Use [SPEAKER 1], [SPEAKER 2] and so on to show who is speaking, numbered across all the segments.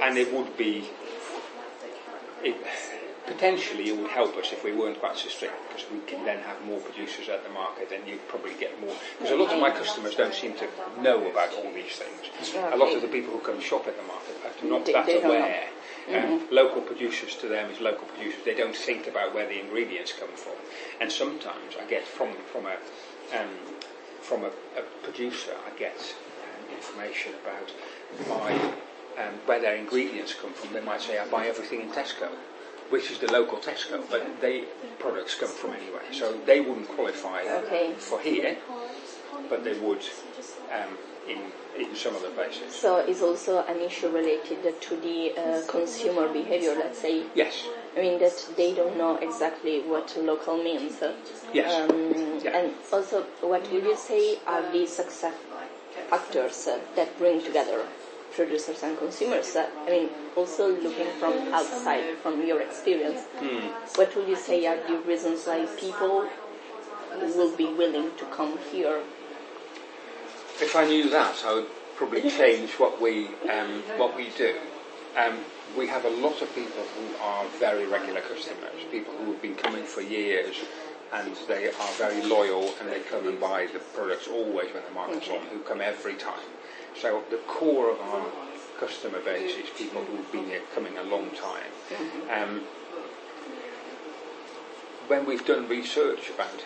[SPEAKER 1] and it would be, potentially it would help us if we weren't quite so strict, because we can then have more producers at the market and you'd probably get more, because a lot of my customers don't seem to know about all these things. A lot of the people who come shop at the market are not that aware. Local producers to them is local producers. They don't think about where the ingredients come from. And sometimes I get from a producer, I get information about where their ingredients come from. They might say, I buy everything in Tesco, which is the local Tesco, but their products come from anywhere. So they wouldn't qualify for here, but they would in some other places.
[SPEAKER 2] So it's also an issue related to the consumer behavior, let's say.
[SPEAKER 1] Yes.
[SPEAKER 2] I mean, that they don't know exactly what local means.
[SPEAKER 1] Yes.
[SPEAKER 2] And also, what would you say are the success factors that bring together producers and consumers? I mean, also looking from outside, from your experience, what would you say are the reasons why people will be willing to come here?
[SPEAKER 1] If I knew that, I would probably change what we do. We have a lot of people who are very regular customers, people who have been coming for years, and they are very loyal, and they come and buy the products always when the market's on, who come every time. So the core of our customer base is people who've been here coming a long time. When we've done research about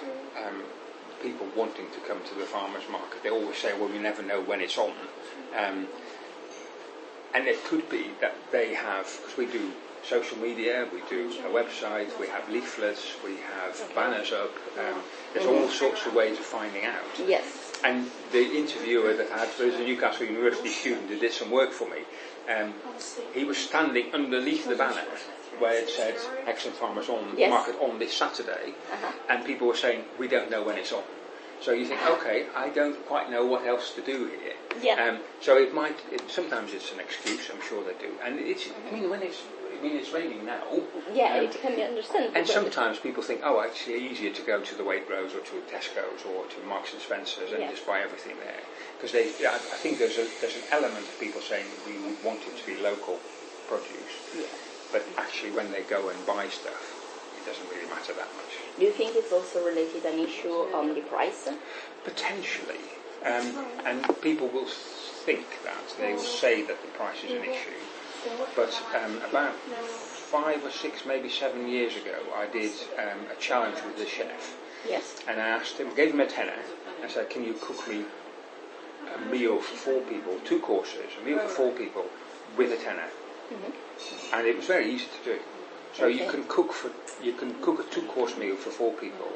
[SPEAKER 1] people wanting to come to the farmers market, they always say, well, we never know when it's on. And it could be that they have, because we do social media, we do a website, we have leaflets, we have banners up, there's all sorts of ways of finding out.
[SPEAKER 2] Yes.
[SPEAKER 1] And the interviewer that I had, there's a Newcastle University student who did some work for me, he was standing underneath the banner where it said Excellent Farmers on Market on this Saturday, and people were saying, we don't know when it's on. So you think, okay, I don't quite know what else to do here.
[SPEAKER 2] Yeah.
[SPEAKER 1] So sometimes it's an excuse, I'm sure they do. And it's raining now.
[SPEAKER 2] Yeah, it can be understandable.
[SPEAKER 1] And sometimes people think, oh, actually easier to go to the Waitrose or to Tesco's or to Marks and Spencer's and just buy everything there. Because I think there's an element of people saying we want it to be local produce. Yeah. But actually when they go and buy stuff, it doesn't really matter that much.
[SPEAKER 2] Do you think it's also related an issue on the price?
[SPEAKER 1] Potentially. And people will think that. They will say that the price is an issue. But about 5 or 6, maybe 7 years ago, I did a challenge with the chef.
[SPEAKER 2] Yes.
[SPEAKER 1] And I asked him, gave him a tenner, I said, can you cook me a meal for 4 people, 2 courses, a meal for 4 people with a tenner? And it was very easy to do. So you can cook a 2-course meal for 4 people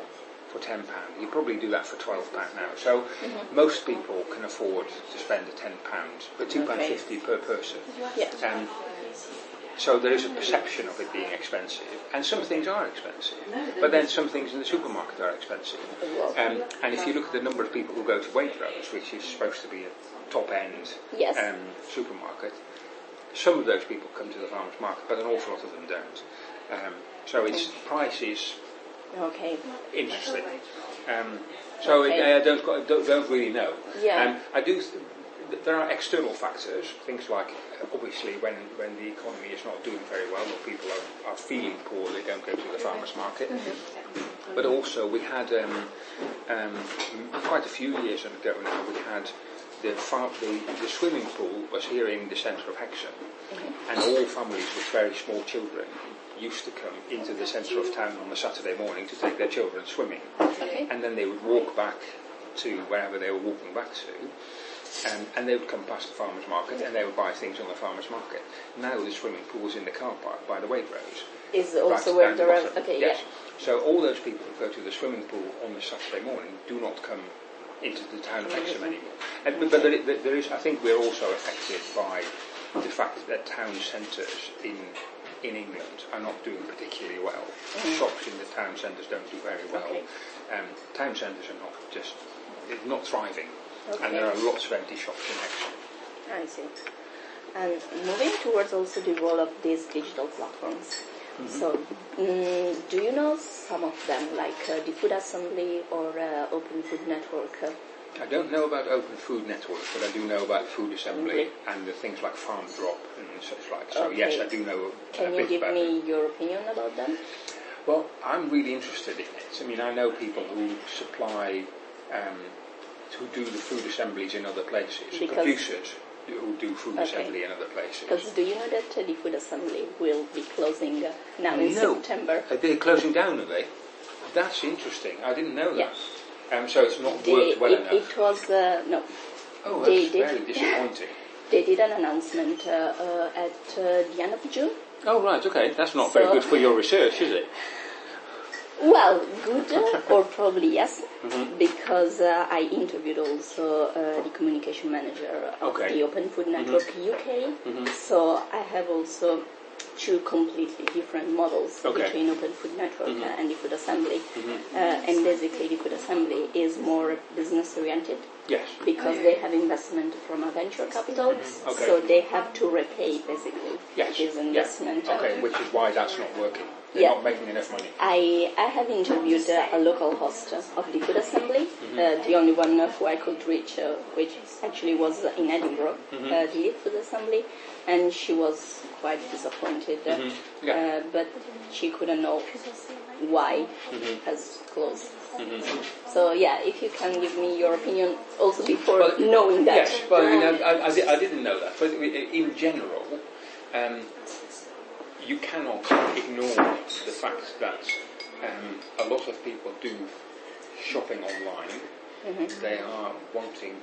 [SPEAKER 1] for £10. You probably do that for £12 now. So most people can afford to spend £10, but £2.50 per person.
[SPEAKER 2] Yeah.
[SPEAKER 1] So there is a perception of it being expensive, and some things are expensive, but then some things in the supermarket are expensive. And if you look at the number of people who go to Waitrose, which is supposed to be a top-end supermarket, some of those people come to the farmers market, but an awful lot of them don't. So its price is interesting. I don't really know.
[SPEAKER 2] Yeah.
[SPEAKER 1] There are external factors, things like obviously when the economy is not doing very well or people are feeling poor, they don't go to the farmers market. But also we had quite a few years ago now, we had the swimming pool was here in the centre of Hexham, and all families with very small children used to come into the centre of town on a Saturday morning to take their children swimming, and then they would walk back to wherever they were walking back to, and they would come past the farmers market and they would buy things on the farmers market. Now the swimming pool is in the car park by the Waitrose.
[SPEAKER 2] Is also where there are
[SPEAKER 1] yes. So all those people who go to the swimming pool on the Saturday morning do not come into the town of Hexham anymore. But there is, I think we're also affected by the fact that town centres in England are not doing particularly well. Shops in the town centres don't do very well. Town centres are not thriving, and there are lots of empty shops in Hexham.
[SPEAKER 2] I see. And moving towards also the role of these digital platforms. So, do you know some of them, like the Food Assembly or Open Food Network?
[SPEAKER 1] I don't know about Open Food Network, but I do know about Food Assembly and the things like Farm Drop and such like. So yes, I do know a
[SPEAKER 2] Can
[SPEAKER 1] bit
[SPEAKER 2] you give
[SPEAKER 1] about
[SPEAKER 2] me
[SPEAKER 1] it.
[SPEAKER 2] your opinion about them?
[SPEAKER 1] Well, I'm really interested in it. I mean, I know people who supply, who do the food assemblies in other places, producers who do food assembly in other places.
[SPEAKER 2] Because do you know that the food assembly will be closing now in September?
[SPEAKER 1] They're closing down, are they? That's interesting. I didn't know that. So it's not worked well enough.
[SPEAKER 2] It was, no.
[SPEAKER 1] Oh, that's very disappointing.
[SPEAKER 2] They did an announcement at the end of June.
[SPEAKER 1] Oh, right, okay. That's not very good for your research, is it?
[SPEAKER 2] Well, good, or probably yes, because I interviewed also the communication manager of the Open Food Network UK. So I have also two completely different models between Open Food Network and the Food Assembly. And basically the Food Assembly is more business oriented.
[SPEAKER 1] Yes.
[SPEAKER 2] Because they have investment from a venture capital, so they have to repay basically this investment.
[SPEAKER 1] Okay, which is why that's not working. They're not making enough money.
[SPEAKER 2] I have interviewed a local host of the Food Assembly, the only one who I could reach, which actually was in Edinburgh, the lead Food Assembly, and she was quite disappointed, but she couldn't know why it has closed. So if you can give me your opinion also before knowing that.
[SPEAKER 1] Yes, well, I didn't know that, but in general, you cannot ignore the fact that a lot of people do shopping online. They are wanting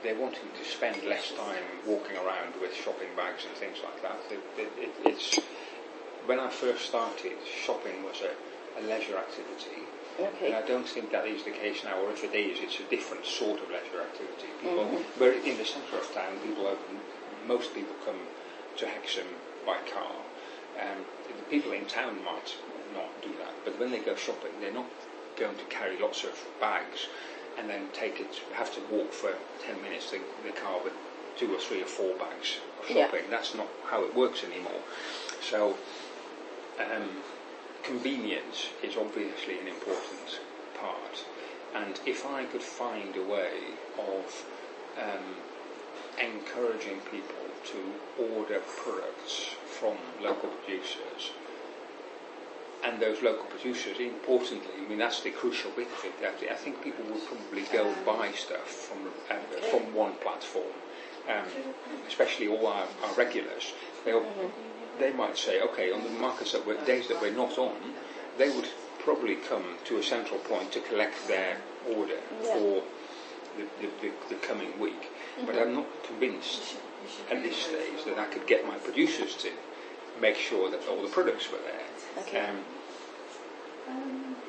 [SPEAKER 1] they're wanting to spend less time walking around with shopping bags and things like that. It's when I first started, shopping was a leisure activity. And I don't think that is the case now, or if it is, it's a different sort of leisure activity. People, where in the centre of town, most people come to Hexham by car. The people in town might not do that, but when they go shopping, they're not going to carry lots of bags and then have to walk for 10 minutes to the car with 2 or 3 or 4 bags of shopping. That's not how it works anymore. So convenience is obviously an important part, and if I could find a way of encouraging people to order products from local producers, and those local producers, importantly, I mean that's the crucial bit of it. I think people would probably go buy stuff from one platform, especially all our regulars. They might say, okay, on the markets days that we're not on, they would probably come to a central point to collect their order for the coming week. But I'm not convinced at this stage that I could get my producers to make sure that all the products were there.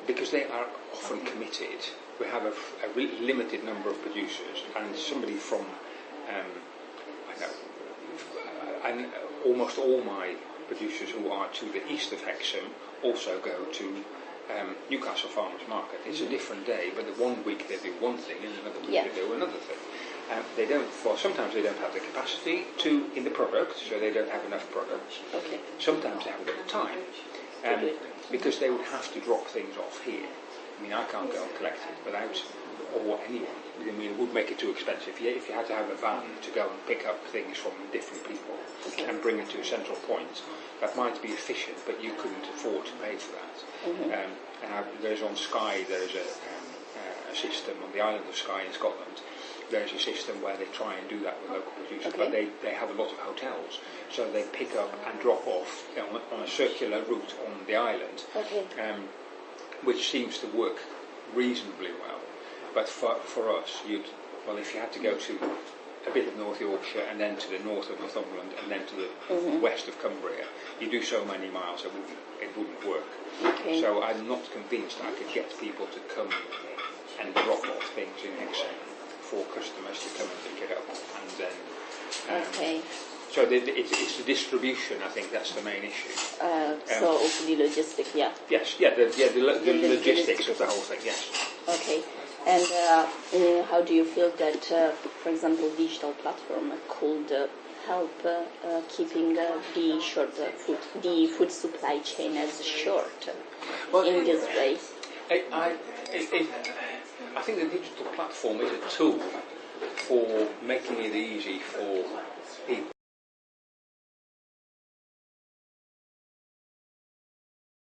[SPEAKER 1] Because they are often committed. We have a limited number of producers, and somebody from, and almost all my producers who are to the east of Hexham also go to Newcastle Farmers Market. It's a different day, but the one week they do one thing and another week they do another thing. They don't. Well, sometimes they don't have the capacity in the product, so they don't have enough products. Sometimes they haven't got the time, because they would have to drop things off here. I mean, I can't go and collect it without, or anyone. I mean, it would make it too expensive. If you had to have a van to go and pick up things from different people and bring it to a central point, that might be efficient, but you couldn't afford to pay for that. There's on Skye, there's a system on the island of Skye in Scotland. There's a system where they try and do that with local producers, but they have a lot of hotels, so they pick up and drop off on a circular route on the island, which seems to work reasonably well. But for us, if you had to go to a bit of North Yorkshire and then to the north of Northumberland and then to the west of Cumbria, you do so many miles it wouldn't work. So I'm not convinced I could get people to come and drop off things in Hexham for customers to come and pick it up, and then so it's the distribution. I think that's the main issue.
[SPEAKER 2] So also the logistics,
[SPEAKER 1] the logistics of the whole thing. Yes. Okay.
[SPEAKER 2] And how do you feel that, for example, digital platform could help keeping the food supply chain as short in this way?
[SPEAKER 1] I think the digital platform is a tool for making it easy for